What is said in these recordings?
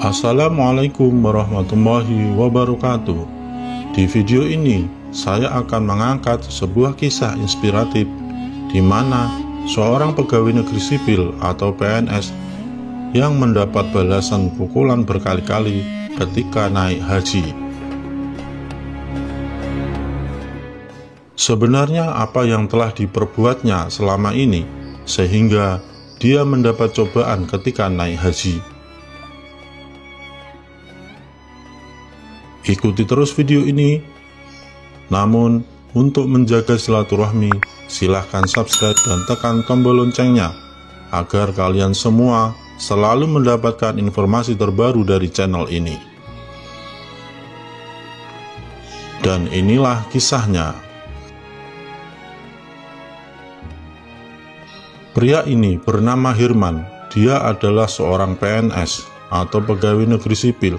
Assalamualaikum warahmatullahi wabarakatuh. Di video ini saya akan mengangkat sebuah kisah inspiratif di mana seorang pegawai negeri sipil atau PNS yang mendapat balasan pukulan berkali-kali ketika naik haji. Sebenarnya apa yang telah diperbuatnya selama ini sehingga dia mendapat cobaan ketika naik haji? Ikuti terus video ini. Namun, untuk menjaga silaturahmi, silahkan subscribe dan tekan tombol loncengnya, agar kalian semua selalu mendapatkan informasi terbaru dari channel ini. Dan inilah kisahnya. Pria ini bernama Hirman. Dia adalah seorang PNS atau pegawai negeri sipil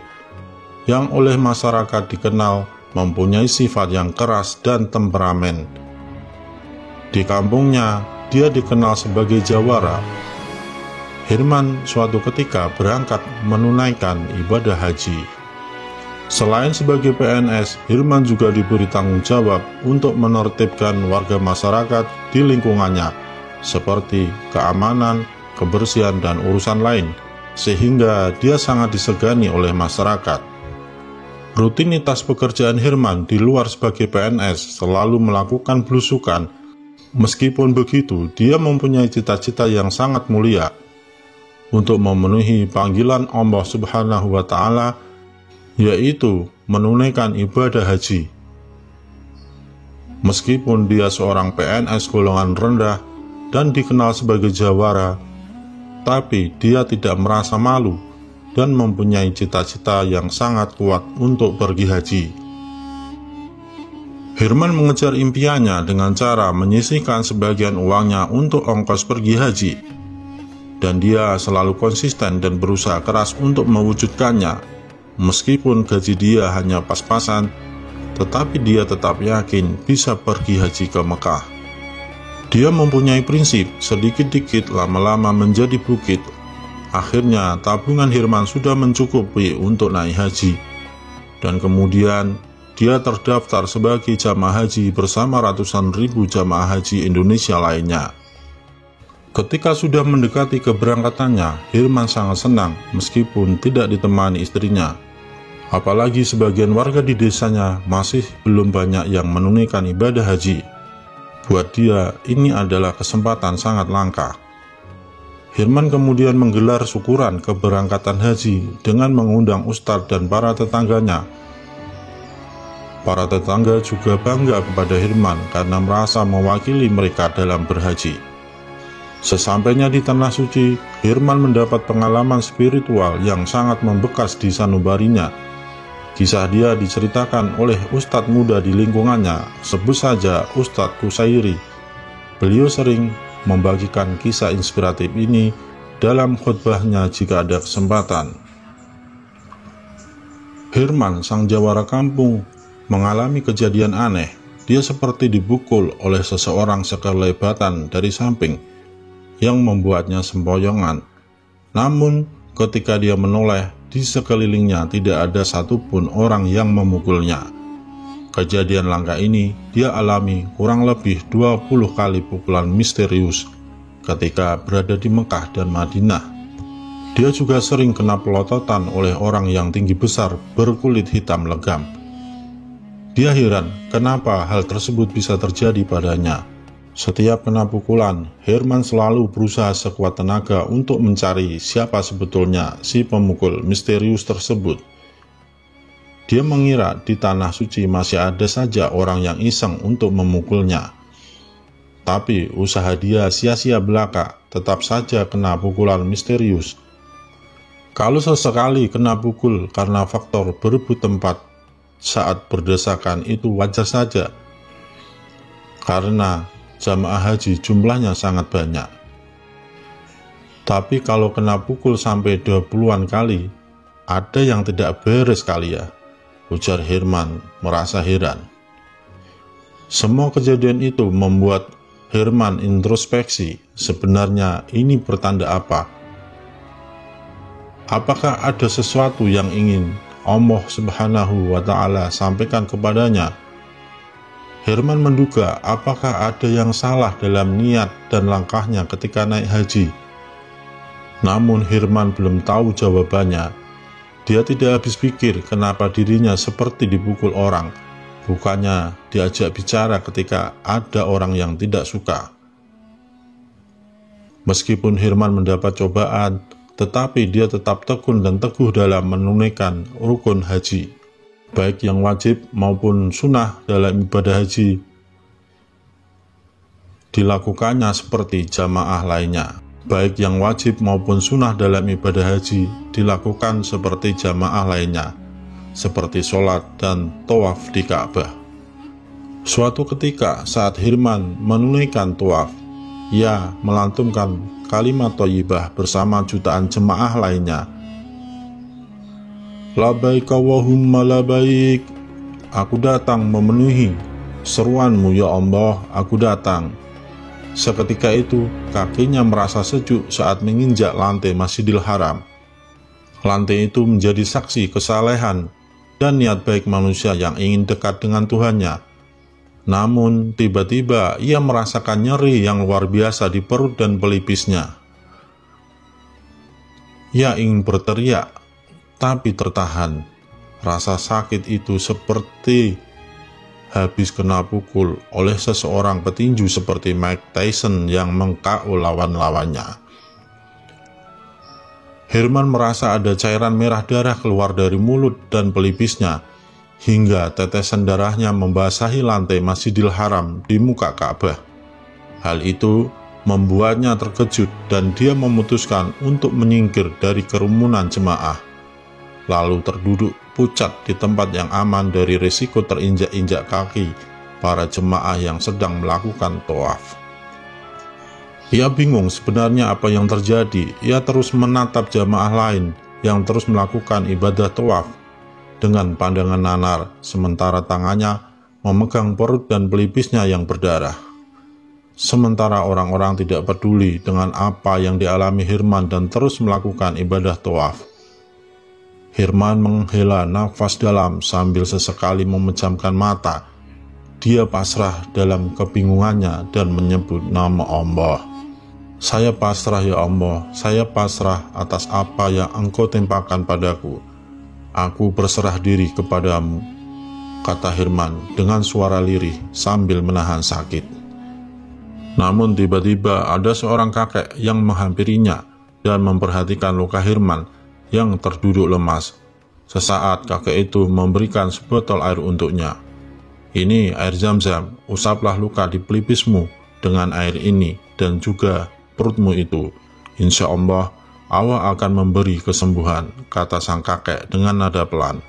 yang oleh masyarakat dikenal mempunyai sifat yang keras dan temperamen. Di kampungnya, dia dikenal sebagai jawara. Hirman suatu ketika berangkat menunaikan ibadah haji. Selain sebagai PNS, Hirman juga diberi tanggung jawab untuk menertibkan warga masyarakat di lingkungannya, seperti keamanan, kebersihan, dan urusan lain, sehingga dia sangat disegani oleh masyarakat. Rutinitas pekerjaan Hirman di luar sebagai PNS selalu melakukan belusukan. Meskipun begitu, dia mempunyai cita-cita yang sangat mulia untuk memenuhi panggilan Allah Subhanahu wa Ta'ala, yaitu menunaikan ibadah haji. Meskipun dia seorang PNS golongan rendah dan dikenal sebagai jawara, tapi dia tidak merasa malu dan mempunyai cita-cita yang sangat kuat untuk pergi haji. Hirman mengejar impiannya dengan cara menyisihkan sebagian uangnya untuk ongkos pergi haji, dan dia selalu konsisten dan berusaha keras untuk mewujudkannya. Meskipun gaji dia hanya pas-pasan, tetapi dia tetap yakin bisa pergi haji ke Mekah. Dia mempunyai prinsip, sedikit-dikit lama-lama menjadi bukit. Akhirnya tabungan Hirman sudah mencukupi untuk naik haji, dan kemudian dia terdaftar sebagai jamaah haji bersama ratusan ribu jamaah haji Indonesia lainnya. Ketika sudah mendekati keberangkatannya, Hirman sangat senang meskipun tidak ditemani istrinya. Apalagi sebagian warga di desanya masih belum banyak yang menunaikan ibadah haji. Buat dia, ini adalah kesempatan sangat langka. Hirman kemudian menggelar syukuran keberangkatan haji dengan mengundang ustadz dan para tetangganya. Para tetangga juga bangga kepada Hirman karena merasa mewakili mereka dalam berhaji. Sesampainya di Tanah Suci, Hirman mendapat pengalaman spiritual yang sangat membekas di sanubarinya. Kisah dia diceritakan oleh ustadz muda di lingkungannya, sebut saja Ustadz Kusairi. Beliau sering membagikan kisah inspiratif ini dalam khutbahnya jika ada kesempatan. Hirman, sang jawara kampung, mengalami kejadian aneh. Dia seperti dipukul oleh seseorang sekelebatan dari samping yang membuatnya sempoyongan. Namun ketika dia menoleh, di sekelilingnya tidak ada satupun orang yang memukulnya. Kejadian langka ini dia alami kurang lebih 20 kali pukulan misterius ketika berada di Mekah dan Madinah. Dia juga sering kena pelototan oleh orang yang tinggi besar berkulit hitam legam. Dia heran kenapa hal tersebut bisa terjadi padanya. Setiap kena pukulan, Hirman selalu berusaha sekuat tenaga untuk mencari siapa sebetulnya si pemukul misterius tersebut. Dia mengira di Tanah Suci masih ada saja orang yang iseng untuk memukulnya. Tapi usaha dia sia-sia belaka, tetap saja kena pukulan misterius. Kalau sesekali kena pukul karena faktor berebut tempat saat berdesakan, itu wajar saja, karena jamaah haji jumlahnya sangat banyak. Tapi kalau kena pukul sampai 20-an kali, ada yang tidak beres kali ya, ujar Hirman merasa heran. Semua kejadian itu membuat Hirman introspeksi, sebenarnya ini pertanda apa? Apakah ada sesuatu yang ingin Allah Subhanahu wa Ta'ala sampaikan kepadanya? Herman menduga apakah ada yang salah dalam niat dan langkahnya ketika naik haji. Namun Herman belum tahu jawabannya. Dia tidak habis pikir kenapa dirinya seperti dipukul orang, bukannya diajak bicara ketika ada orang yang tidak suka. Meskipun Herman mendapat cobaan, tetapi dia tetap tekun dan teguh dalam menunaikan rukun haji, baik yang wajib maupun sunnah dalam ibadah haji dilakukannya seperti jamaah lainnya. Baik yang wajib maupun sunnah dalam ibadah haji dilakukan seperti jamaah lainnya, seperti sholat dan tawaf di Ka'bah. Suatu ketika saat Herman menunaikan tawaf, ia melantunkan kalimat thayyibah bersama jutaan jemaah lainnya. Labaik Allahumma labaik, aku datang memenuhi seruanmu ya Allah, aku datang. Seketika itu, kakinya merasa sejuk saat menginjak lantai Masjidil Haram. Lantai itu menjadi saksi kesalehan dan niat baik manusia yang ingin dekat dengan Tuhannya. Namun, tiba-tiba ia merasakan nyeri yang luar biasa di perut dan pelipisnya. Ia ingin berteriak, tapi tertahan. Rasa sakit itu seperti habis kena pukul oleh seseorang petinju seperti Mike Tyson yang meng-KO lawan-lawannya. Herman merasa ada cairan merah darah keluar dari mulut dan pelipisnya, hingga tetesan darahnya membasahi lantai Masjidil Haram di muka Ka'bah. Hal itu membuatnya terkejut dan dia memutuskan untuk menyingkir dari kerumunan jemaah, lalu terduduk pucat di tempat yang aman dari risiko terinjak-injak kaki para jemaah yang sedang melakukan tawaf. Ia bingung sebenarnya apa yang terjadi. Ia terus menatap jemaah lain yang terus melakukan ibadah tawaf dengan pandangan nanar, sementara tangannya memegang perut dan pelipisnya yang berdarah. Sementara orang-orang tidak peduli dengan apa yang dialami Herman dan terus melakukan ibadah tawaf. Herman menghela nafas dalam sambil sesekali memejamkan mata. Dia pasrah dalam kebingungannya dan menyebut nama Allah. Saya pasrah ya Allah, saya pasrah atas apa yang Engkau timpakan padaku. Aku berserah diri kepadamu, kata Herman dengan suara lirih sambil menahan sakit. Namun tiba-tiba ada seorang kakek yang menghampirinya dan memperhatikan luka Herman yang terduduk lemas. Sesaat kakek itu memberikan sebotol air untuknya. Ini air Zam-Zam, usaplah luka di pelipismu dengan air ini dan juga perutmu itu. Insya Allah akan memberi kesembuhan, kata sang kakek dengan nada pelan.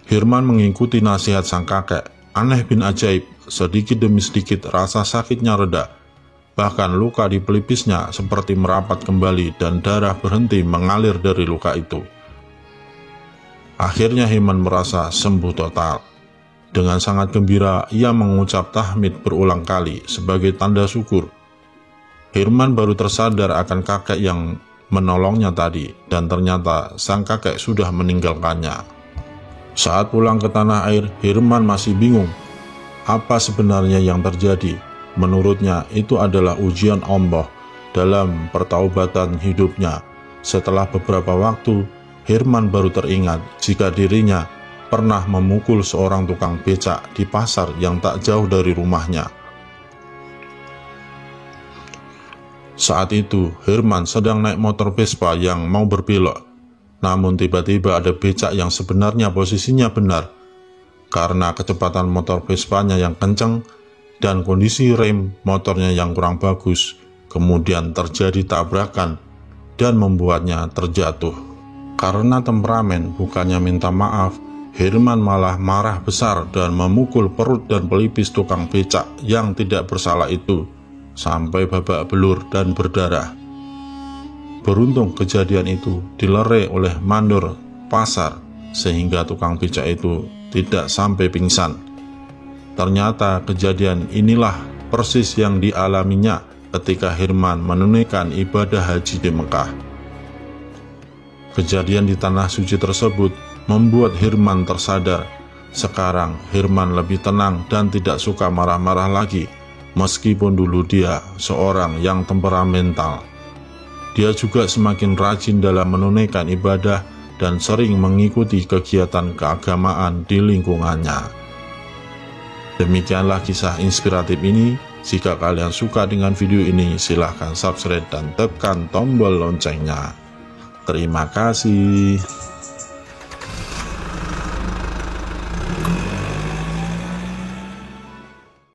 Herman mengikuti nasihat sang kakek. Aneh bin ajaib, sedikit demi sedikit rasa sakitnya reda. Bahkan luka di pelipisnya seperti merapat kembali dan darah berhenti mengalir dari luka itu. Akhirnya Herman merasa sembuh total. Dengan sangat gembira, ia mengucap tahmid berulang kali sebagai tanda syukur. Herman baru tersadar akan kakek yang menolongnya tadi, dan ternyata sang kakek sudah meninggalkannya. Saat pulang ke tanah air, Herman masih bingung apa sebenarnya yang terjadi. Menurutnya itu adalah ujian Allah dalam pertaubatan hidupnya. Setelah beberapa waktu, Herman baru teringat jika dirinya pernah memukul seorang tukang becak di pasar yang tak jauh dari rumahnya. Saat itu, Herman sedang naik motor Vespa yang mau berbelok. Namun tiba-tiba ada becak yang sebenarnya posisinya benar. Karena kecepatan motor Vespanya yang kencang dan kondisi rem motornya yang kurang bagus, kemudian terjadi tabrakan dan membuatnya terjatuh. Karena temperamen bukannya minta maaf, Herman malah marah besar dan memukul perut dan pelipis tukang becak yang tidak bersalah itu sampai babak belur dan berdarah. Beruntung kejadian itu dilerai oleh mandor pasar sehingga tukang becak itu tidak sampai pingsan. Ternyata kejadian inilah persis yang dialaminya ketika Herman menunaikan ibadah haji di Mekah. Kejadian di tanah suci tersebut membuat Hirman tersadar. Sekarang Hirman lebih tenang dan tidak suka marah-marah lagi, meskipun dulu dia seorang yang temperamental. Dia juga semakin rajin dalam menunaikan ibadah dan sering mengikuti kegiatan keagamaan di lingkungannya. Demikianlah kisah inspiratif ini. Jika kalian suka dengan video ini, silahkan subscribe dan tekan tombol loncengnya. Terima kasih.